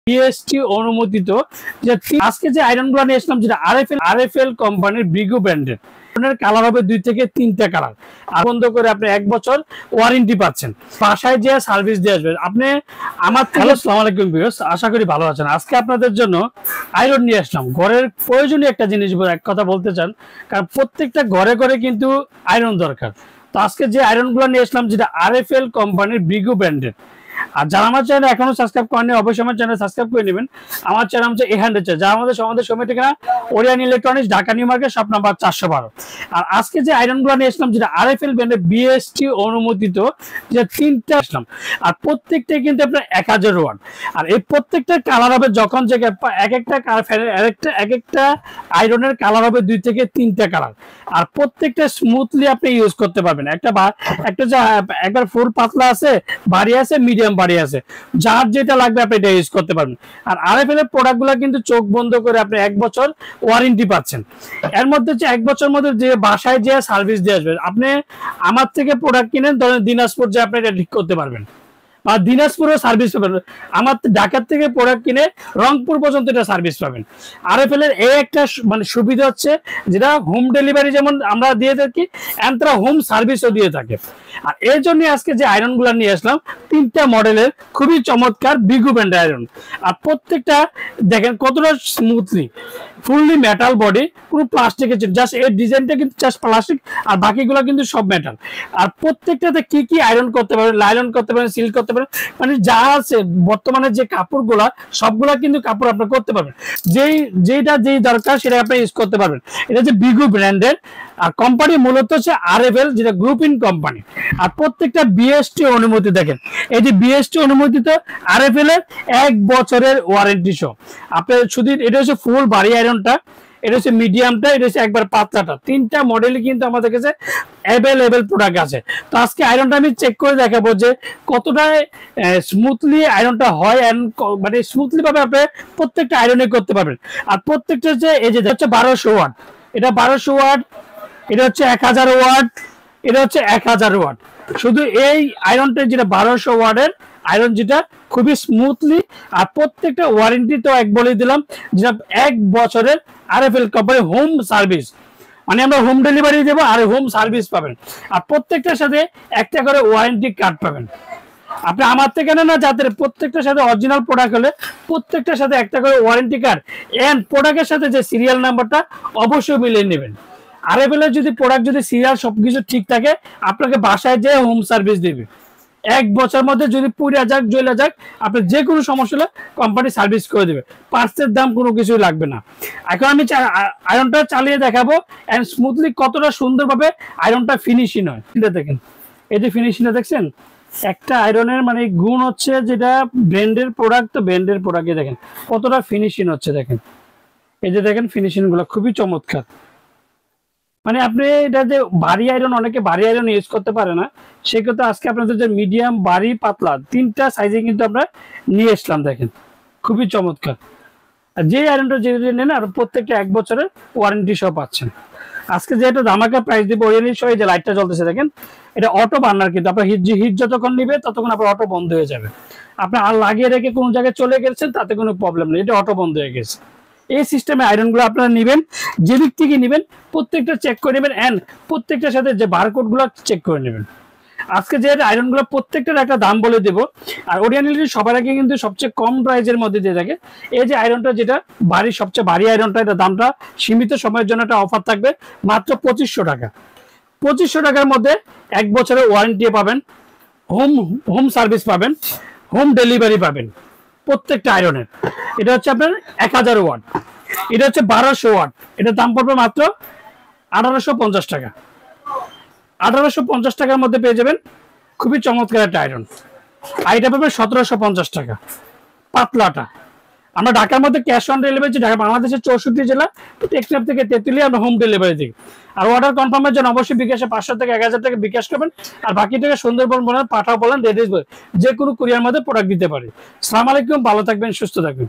BST অনুমোদিত যে আজকে যে আয়রনগুলো নিয়ে আসলাম যেটা আরএফএল কোম্পানির ব্রিগো ব্র্যান্ডের কালার হবে 2 থেকে 3টা কালার আর বন্ধ করে আপনি 1 বছর ওয়ারেন্টি পাচ্ছেন। বাসায় যে সার্ভিস দিয়ে আসবেন আপনি আমার থেকে। আসসালামু আলাইকুম ভিউয়ার্স, আশা করি ভালো আছেন। আজকে আপনাদের জন্য আয়রন নিয়ে আসলাম। ঘরের প্রয়োজনীয় একটা জিনিস এক কথা বলতে চান, কারণ প্রত্যেকটা ঘরে ঘরে কিন্তু আয়রন দরকার। তো আজকে যে আয়রনগুলো নিয়ে আসলাম যেটা আরএফএল কোম্পানির ব্রিগো ব্র্যান্ডের। আর যারা আমার চ্যানেল এখনো সাবস্ক্রাইব করেনি অবশ্যই আমার চ্যানেল সাবস্ক্রাইব করে নেবেন। আমার চ্যানেল হচ্ছে এ100 যারা আমাদের সময় ঠিকানা Orion electronics, Dhaka new market, shop number 412। আর আজকে যে আয়রনগুলো নিয়ে আসলাম যেটা আরএফএল ব্র্যান্ডের বিএসটি অনুমোদিত যে 3টা আসলাম, আর প্রত্যেকটাই কিন্তু আপনার 1000 ওয়াট। আর এই প্রত্যেকটা কালার হবে যখন যে এক একটা আয়রনের কালার হবে 2 থেকে 3টা কালার, আর প্রত্যেকটা স্মুথলি আপনি ইউজ করতে পারবেন। একটা যে একবার ফুল পাতলা আছে, ভারী আছে, মিডিয়াম বাড়ি আছে, যার যেটা লাগবে আপনি এটা ইউজ করতে পারবেন। আর আরএফএল এর প্রোডাক্টগুলো কিন্তু চোখ বন্ধ করে আপনি 1 বছর ওয়ারেন্টি পাচ্ছেন। এর মধ্যে যে 1 বছর মধ্যে যে বাসায় যে সার্ভিস দিয়ে আসবে, আপনি আমার থেকে প্রোডাক্ট কিনেন ধরেন দিনাজপুর যে আপনি এটা ঠিক করতে পারবেন, বা দিনাজপুরেও সার্ভিস পাবেন। আমার ঢাকার থেকে প্রোডাক্ট কিনে রংপুর পর্যন্ত এটা সার্ভিস পাবেন। আরএফএল এর এই একটা মানে সুবিধা হচ্ছে যেটা হোম ডেলিভারি যেমন আমরা দিয়ে থাকি, তারা হোম সার্ভিসও দিয়ে থাকে। আর এর জন্য আজকে যে আয়রনগুলো নিয়ে আসলাম 3টা মডেলের খুবই চমৎকার ব্রিগো ব্র্যান্ড আয়রন। আর প্রত্যেকটা দেখেন কতটা স্মুথলি, ফুললি মেটাল বডি, কোনো প্লাস্টিকের জাস্ট এর ডিজাইনটা কিন্তু জাস্ট প্লাস্টিক, আর বাকিগুলো কিন্তু সব মেটাল। আর প্রত্যেকটাতে কি কি আয়রন করতে পারবেন, লাইলন করতে পারেন, সিল করতে পারেন, মানে যা আছে বর্তমানে যে কাপড়গুলা সবগুলা কিন্তু কাপড় আপনি করতে পারবেন। যেই দরকার সেটা আপনি ইউজ করতে পারবেন। এটা হচ্ছে ব্রিগো ব্র্যান্ডের, আর কোম্পানি মূলত হচ্ছে আরএফএল, যেটা গ্রুপ ইন কোম্পানি। আর প্রত্যেকটা বিএসটি অনুমতি দেখেন, এই যে বিএসটি অনুমোদিত আরএফএল এর 1 বছরের ওয়ারেন্টি সহ। আপনি শুধু এটা হচ্ছে ফুল ভারী আয়রনটা, এটা হচ্ছে মিডিয়ামটা, এটা হচ্ছে একবার পাতলাটা, 3টা মডেলই কিন্তু আমাদের কাছে অ্যাভেলেবেল প্রোডাক্ট আছে। তো আজকে আয়রনটা আমি চেক করে দেখাবো যে কতটা স্মুথলি আয়রনটা হয়, মানে স্মুথলি ভাবে আপনি প্রত্যেকটা আয়রনে করতে পারবেন। আর প্রত্যেকটা যে এই যে হচ্ছে 1200 ওয়াট, এটা 1200 ওয়াট, এটা হচ্ছে 1000 ওয়াট, এটা হচ্ছে 1000 ওয়াট। শুধু এই আয়রনটা যেটা 1200 ওয়াটের আয়রন, যেটা খুবই স্মুথলি, আর প্রত্যেকটা ওয়ারেন্টি তো এক বলে দিলাম যেটা 1 বছরের আরএফএল কোম্পানি হোম সার্ভিস, মানে আমরা হোম ডেলিভারি দেবো আর হোম সার্ভিস পাবেন। আর প্রত্যেকটার সাথে একটা করে ওয়ারেন্টি কার্ড পাবেন। আপনি আমার থেকে না, যাদের প্রত্যেকটার সাথে অরিজিনাল প্রোডাক্ট হলে প্রত্যেকটার সাথে একটা করে ওয়ারেন্টি কার্ড এন্ড প্রোডাক্টের সাথে যে সিরিয়াল নাম্বারটা অবশ্যই মিলিয়ে নেবেন। আরএফএল এর যদি প্রোডাক্ট যদি সিরিয়াল সবকিছু ঠিক থাকে, আপনাকে বাসায় যে হোম সার্ভিস দেবে। 1 বছরের মধ্যে যদি পুড়ে যাক, জ্বলে যাক, আপনি যে কোনো সমস্যা হলে কোম্পানি সার্ভিস করে দেবে। পার্টসের দাম কোনো কিছুই লাগবে না। এখন আমি আয়রনটা চালিয়ে দেখাবো এন্ড স্মুথলি কতটা সুন্দরভাবে আয়রনটা ফিনিশিং হয়। এটা দেখেন, এই যে ফিনিশিংটা দেখছেন, একটা আয়রনের মানে গুণ হচ্ছে যেটা ব্র্যান্ডের প্রোডাক্ট, তো ব্র্যান্ডের প্রোডাক্টে দেখেন কতটা ফিনিশিং হচ্ছে। দেখেন এই যে দেখেন ফিনিশিং গুলো খুবই চমৎকার। মানে আপনি এটা যে ভারী আয়রন, অনেকে ভারী আয়রন ইউজ করতে পারে না, সেক্ষেত্রে আজকে আপনাদের যে মিডিয়াম, ভারী, পাতলা 3টা সাইজে কিন্তু আমরা নিয়ে আসলাম। দেখেন খুবই চমৎকার। আর যে আয়রনটা যে নেন আর প্রত্যেকটা 1 বছরের ওয়ারেন্টি সহ পাচ্ছেন। আজকে যেটা ধামাকা প্রাইস দিব ওরিয়ান সহ, এই যে লাইটটা জ্বলতেছে দেখেন, এটা অটো বার্নার, কিন্তু আপনার হিট যতক্ষণ নিবে ততক্ষণ আপনার অটো বন্ধ হয়ে যাবে। আপনি আর লাগিয়ে রেখে কোনো জায়গায় চলে গেছেন তাতে কোনো প্রবলেম নেই, এটা অটো বন্ধ হয়ে গেছে। এই সিস্টেমে আয়রনগুলো আপনারা নেবেন, যে দিক থেকে নেবেন প্রত্যেকটা চেক করে নেবেন এন্ড প্রত্যেকটার সাথে যে বারকোড গুলো চেক করে নেবেন। আজকে যে আয়রনগুলো প্রত্যেকটার একটা দাম বলে দেব। আর ওরিয়ান ইলেকট্রিক সবার আগে কিন্তু সবচেয়ে কম প্রাইসের মধ্যে দিয়ে থাকে। এই যে আয়রনটা যেটা ভারী, সবচেয়ে ভারী আয়রনটা, এটা দামটা সীমিত সময়ের জন্য একটা অফার থাকবে মাত্র 2500 টাকা। 2500 টাকার মধ্যে 1 বছরের ওয়ারেন্টি পাবেন, হোম সার্ভিস পাবেন, হোম ডেলিভারি পাবেন প্রত্যেকটা আয়রনের। এটা হচ্ছে আপনার 1000 ওয়াট, এটা হচ্ছে 1200 ওয়াট, এটার দাম পড়বে মাত্র 1850 টাকা। 1850 টাকার মধ্যে পেয়ে যাবেন খুবই চমৎকার একটা আয়রন। আর এটা পাবেন 1750 টাকা পাতলাটা। আমরা ঢাকার মধ্যে ক্যাশ অন ডেলিভারি, ঢাকা বাংলাদেশের 64 জেলা, টেকনাফ থেকে তেঁতুলিয়া আমরা হোম ডেলিভারি দিই। আর অর্ডার কনফার্মের জন্য অবশ্যই বিকাশে 500 থেকে 1000 টাকা বিকাশ করবেন। আর বাকি টাকা সুন্দরবন বলেন, পাঠাও বলেন, রেডিস বলেন, যে কোনো কুরিয়ার মধ্যে প্রোডাক্ট দিতে পারি। আসসালামু আলাইকুম, ভালো থাকবেন, সুস্থ থাকবেন।